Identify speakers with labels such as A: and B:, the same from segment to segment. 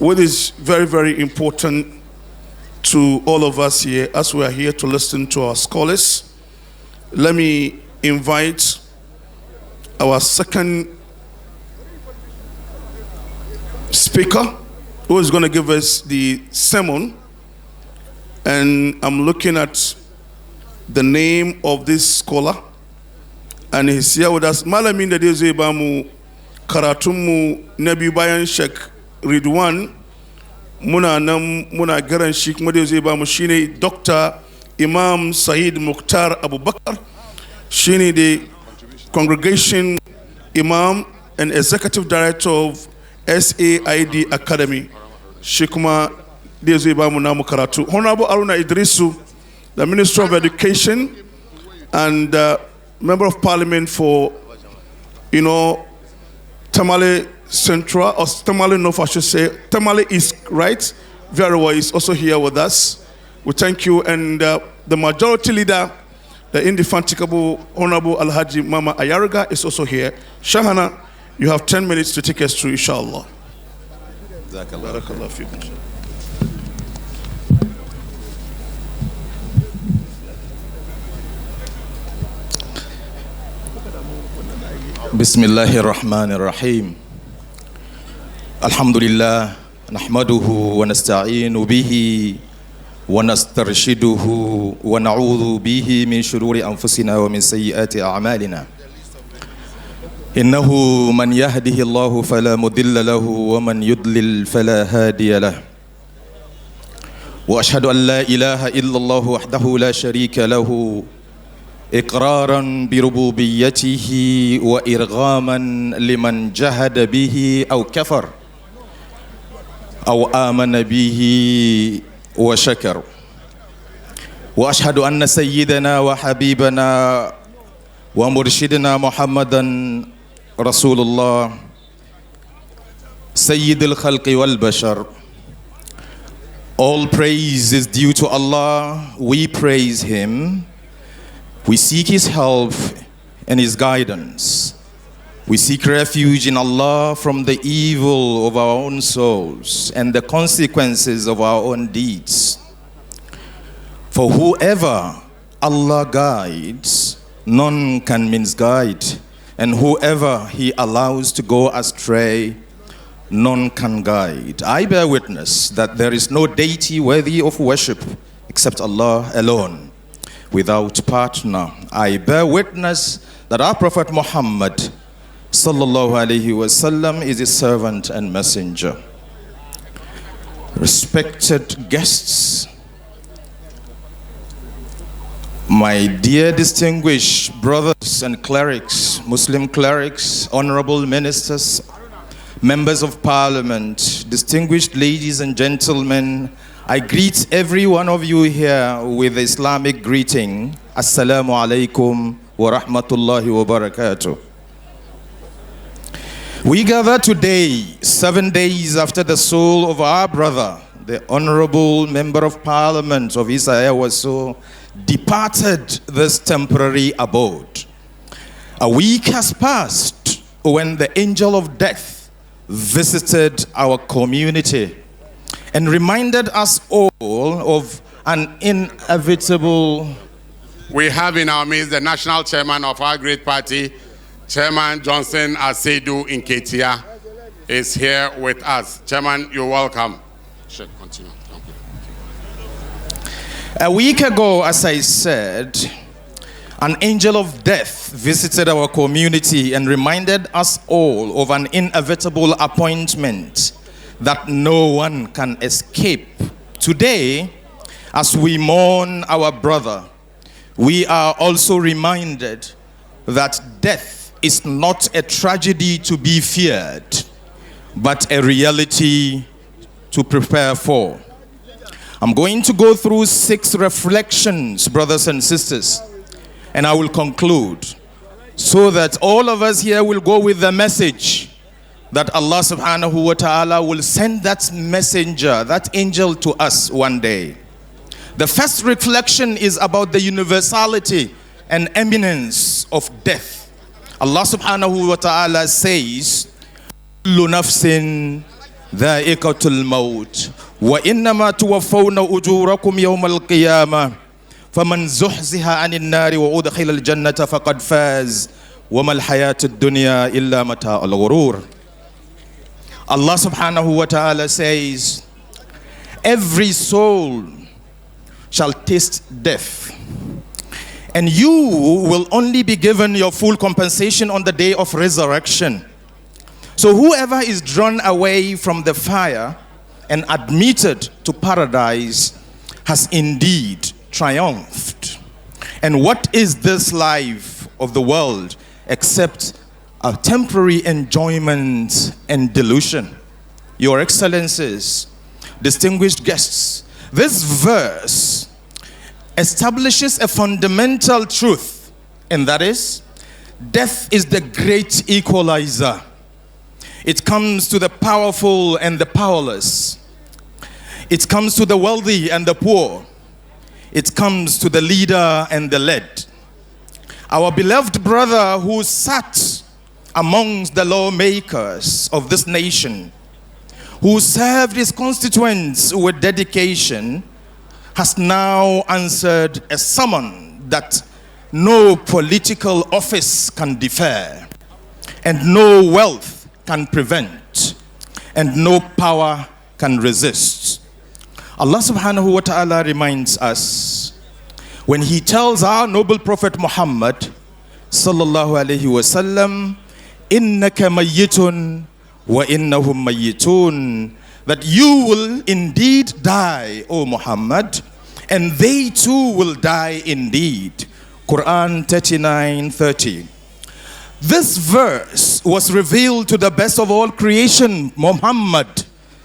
A: what is very, very important to all of us here as we are here to listen to our scholars. Let me invite our second speaker who is going to give us the sermon. And I'm looking at the name of this scholar. And he's here with us. Malamin da dai zai ba mu karatunmu na biyu bayan Sheikh Ridwan. Muna garan shi kuma dai zai ba mu shine Dr. Imam Said Mukhtar Abubakar. Shine the Congregation Imam and Executive Director of SAID Academy. Shi kuma dai zai ba mu namu karatu. Honorable Aruna Idrisu, the Minister of Education and Member of Parliament for, Tamale Central, or Tamale North, I should say. Tamale East, right? Very well, is also here with us. We thank you. And the majority leader, the indefatigable Honorable Alhaji Mama Ayaraga, is also here. Shahana, you have 10 minutes to take us through, inshallah. Barakallah fikum.
B: بسم الله الرحمن الرحيم الحمد لله نحمده ونستعين به ونسترشده ونعوذ به من شرور أنفسنا ومن سيئات أعمالنا إنه من يهده الله فلا مضل له ومن يضلل فلا هادي له وأشهد أن لا إله إلا الله وحده لا شريك له إقرارا بربوبيته وإرغاما لمن جهد به أو كفر أو آمن به وشكر وأشهد أن سيدنا وحبيبنا ومرشدنا محمدا رسول الله سيد الخلق والبشر. All praise is due to Allah. We praise Him. We seek His help and His guidance. We seek refuge in Allah from the evil of our own souls and the consequences of our own deeds. For whoever Allah guides, none can misguide, and whoever He allows to go astray, none can guide. I bear witness that there is no deity worthy of worship except Allah alone, without partner. I bear witness that our Prophet Muhammad sallallahu alaihi wasallam is His servant and messenger. Respected guests, my dear distinguished brothers and clerics, Muslim clerics, honorable ministers, members of parliament, distinguished ladies and gentlemen, I greet every one of you here with the Islamic greeting. Assalamu alaikum wa rahmatullahi wa barakatuh. We gather today, 7 days after the soul of our brother, the Honorable Member of Parliament of Isaiah Waso, departed this temporary abode. A week has passed when the angel of death visited our community and reminded us all of an inevitable.
C: We have in our midst the national chairman of our great party, Chairman Johnson Asedu Inketia, is here with us. Chairman, you're welcome. Sheikh, continue.
B: A week ago, as I said, an angel of death visited our community and reminded us all of an inevitable appointment that no one can escape. Today, as we mourn our brother, we are also reminded that death is not a tragedy to be feared, but a reality to prepare for. I'm going to go through 6 reflections, brothers and sisters, and I will conclude so that all of us here will go with the message that Allah subhanahu wa ta'ala will send that messenger, that angel to us one day. The first reflection is about the universality and eminence of death. Allah subhanahu wa ta'ala says, "Kullu nafsin ذائقة الموت وإنما توفون أجوركم يوم القيامة فمن زحزح عن النار وأدخل الجنة فقد فاز وما الحياة الدنيا إلا متاع الغرور. Allah subhanahu wa ta'ala says, every soul shall taste death, and you will only be given your full compensation on the day of resurrection. So whoever is drawn away from the fire and admitted to paradise has indeed triumphed. And what is this life of the world except a temporary enjoyment and delusion? Your Excellencies, distinguished guests, this verse establishes a fundamental truth, and that is, death is the great equalizer. It comes to the powerful and the powerless. It comes to the wealthy and the poor. It comes to the leader and the led. Our beloved brother who sat amongst the lawmakers of this nation, who served his constituents with dedication, has now answered a summon that no political office can defer, and no wealth can prevent, and no power can resist. Allah subhanahu wa ta'ala reminds us when he tells our noble Prophet Muhammad sallallahu alayhi wa sallam, innaka mayyitun wa innahum mayyitun, that you will indeed die, O Muhammad, and they too will die indeed. Quran 39:30. This verse was revealed to the best of all creation, Muhammad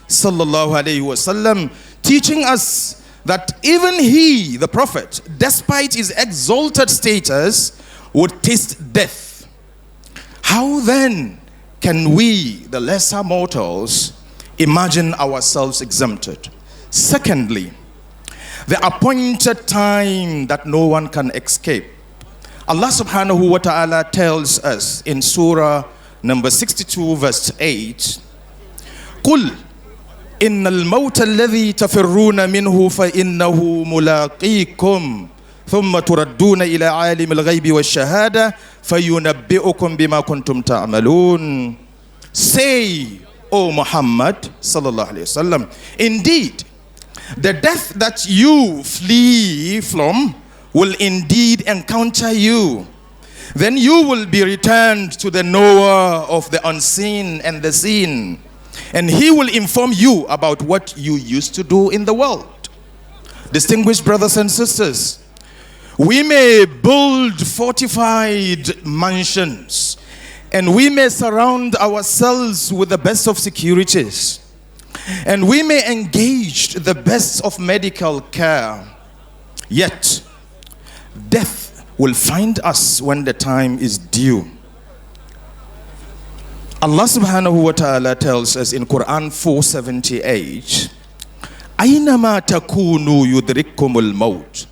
B: sallallahu alayhi wa sallam, teaching us that even he, the Prophet, despite his exalted status, would taste death. How then can we, the lesser mortals, imagine ourselves exempted? Secondly, the appointed time that no one can escape. Allah subhanahu wa ta'ala tells us in Surah number 62 verse 8, قُلْ إِنَّ الْمَوْتَ الَّذِي تَفِرُّونَ مِنْهُ فَإِنَّهُ مُلَاقِيكُمْ ثُمَّ تُرَدُّونَ إِلَى عَالِمِ الْغَيْبِ وَالشَّهَادَةِ فَيُنَبِّئُكُمْ بِمَا كُنْتُمْ تَعْمَلُونَ. Say, O Muhammad sallallahu alayhi wasallam, indeed, the death that you flee from will indeed encounter you. Then you will be returned to the knower of the unseen and the seen, and he will inform you about what you used to do in the world. Distinguished brothers and sisters, we may build fortified mansions, and we may surround ourselves with the best of securities, and we may engage the best of medical care, yet death will find us when the time is due. Allah subhanahu wa ta'ala tells us in Quran 4:78, أَيْنَمَا تَكُونُوا يُدْرِككُمُ الْمَوْتِ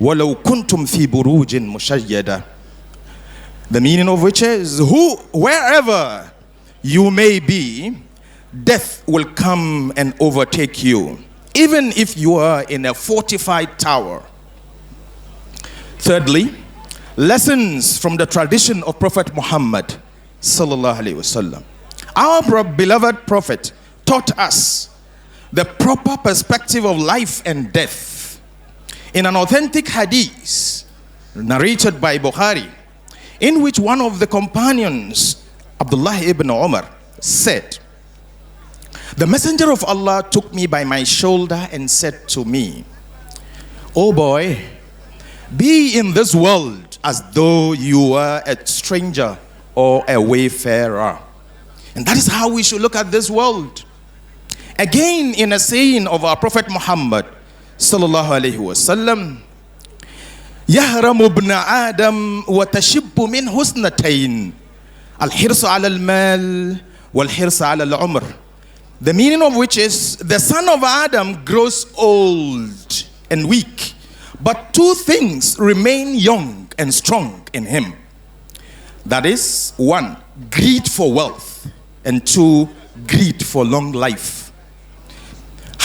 B: وَلَوْ كُنْتُمْ فِي بُرُوجٍ مُشَيَّدَةٍ. The meaning of which is, wherever you may be, death will come and overtake you, even if you are in a fortified tower. Thirdly, lessons from the tradition of Prophet Muhammad sallallahu alaihi wasallam. Our beloved Prophet taught us the proper perspective of life and death. In an authentic hadith narrated by Bukhari, in which one of the companions, Abdullah ibn Umar, said, the Messenger of Allah took me by my shoulder and said to me, "O boy, be in this world as though you were a stranger or a wayfarer." And that is how we should look at this world. Again, in a saying of our Prophet Muhammad sallallahu alaihi wasallam, يهرم ابن آدم وتشب من حسنتين الحرص على المال والحرص على العمر. The meaning of which is, the son of Adam grows old and weak, but two things remain young and strong in him. That is, one, greed for wealth, and two, greed for long life.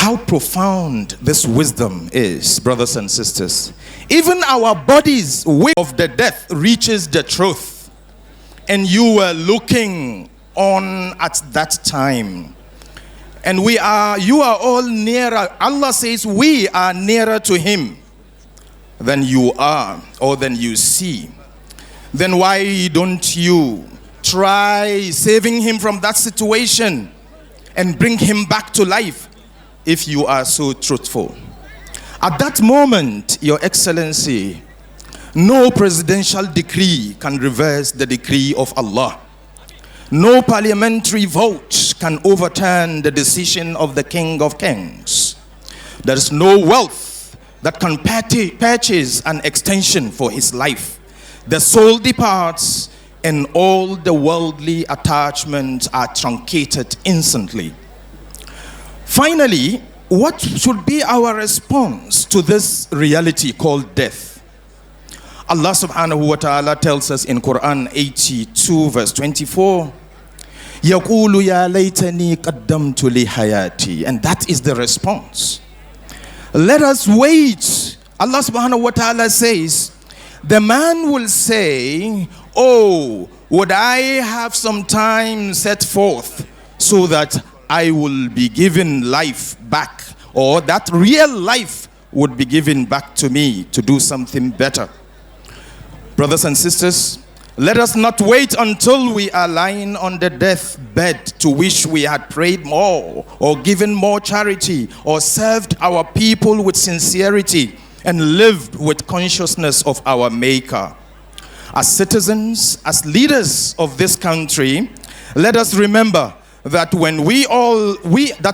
B: How profound this wisdom is, brothers and sisters. Even our body's way of the death reaches the truth. And you were looking on at that time. And you are all nearer. Allah says we are nearer to him than you are or than you see. Then why don't you try saving him from that situation and bring him back to life if you are so truthful? At that moment, Your Excellency, no presidential decree can reverse the decree of Allah. No parliamentary vote can overturn the decision of the King of Kings. There is no wealth that can purchase an extension for his life. The soul departs and all the worldly attachments are truncated instantly. Finally, what should be our response to this reality called death? Allah subhanahu wa ta'ala tells us in Quran 82 verse 24, يَقُولُ يَا لَيْتَنِي قَدَّمْتُ لِحَيَاتِي. And that is the response. Let us wait. Allah subhanahu wa ta'ala says, the man will say, oh, would I have some time set forth so that I will be given life back, or that real life would be given back to me to do something better. Brothers and sisters, let us not wait until we are lying on the deathbed to wish we had prayed more or given more charity or served our people with sincerity and lived with consciousness of our Maker. As citizens, as leaders of this country, let us remember that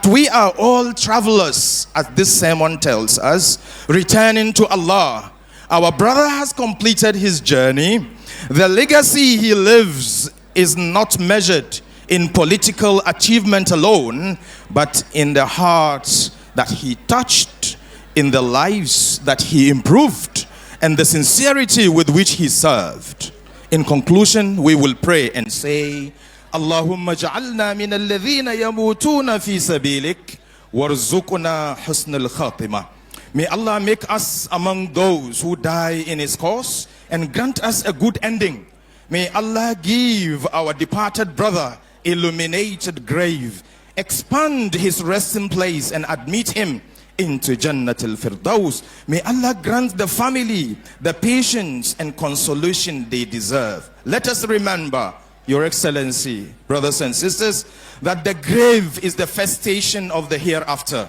B: we are all travelers, as this sermon tells us, returning to Allah. Our brother has completed his journey. The legacy he lives is not measured in political achievement alone, but in the hearts that he touched, in the lives that he improved, and the sincerity with which he served. In conclusion, we will pray and say, Allahumma ja'alna min alladhina yamutuna fi sabilik warzuqna husnal khatimah. May Allah make us among those who die in his cause and grant us a good ending. May Allah give our departed brother illuminated grave, expand his resting place and admit him into Jannatul Firdaus. May Allah grant the family the patience and consolation they deserve. Let us remember, Your Excellency, brothers and sisters, that the grave is the first station of the hereafter.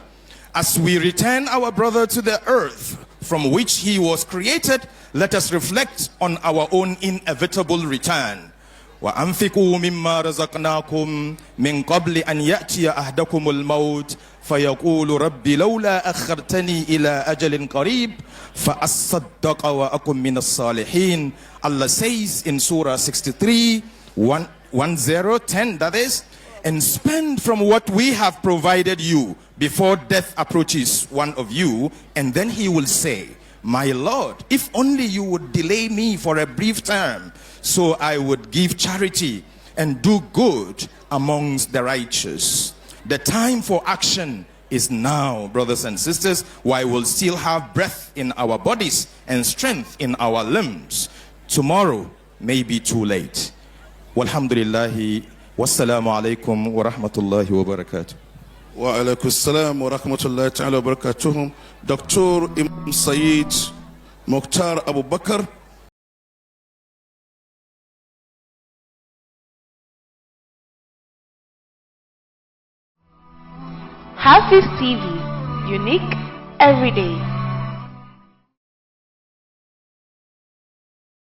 B: As we return our brother to the earth from which he was created, let us reflect on our own inevitable return. وَأَنْفِقُوا مِمَّا رَزَقْنَاكُمْ مِنْ قَبْلِ أَنْ يَأْتِيَ أَحْدَكُمُ الْمَوْتِ فَيَقُولُ رَبِّ لَوْلَا أَخَّرْتَنِي إِلَىٰ أَجَلٍ قَرِيبٍ فَأَصَّدَّقَ وَأَكُنْ مِنَ الصَّالِحِينَ. Allah says in Surah 63, 10, that is, and spend from what we have provided you before death approaches one of you, and then he will say, my Lord, if only you would delay me for a brief time, so I would give charity and do good amongst the righteous. The time for action is now, brothers and sisters, while we'll still have breath in our bodies and strength in our limbs. Tomorrow may be too late. Walhamdulillahi. Wassalamu alaikum wa rahmatullahi wa barakatuh.
A: Wa alaikum assalam wa rahmatullahi ta'ala wa barakatuh. Dr. Imam Sayyid Mukhtar Abubakar.
D: HAFIZ TV, unique every day.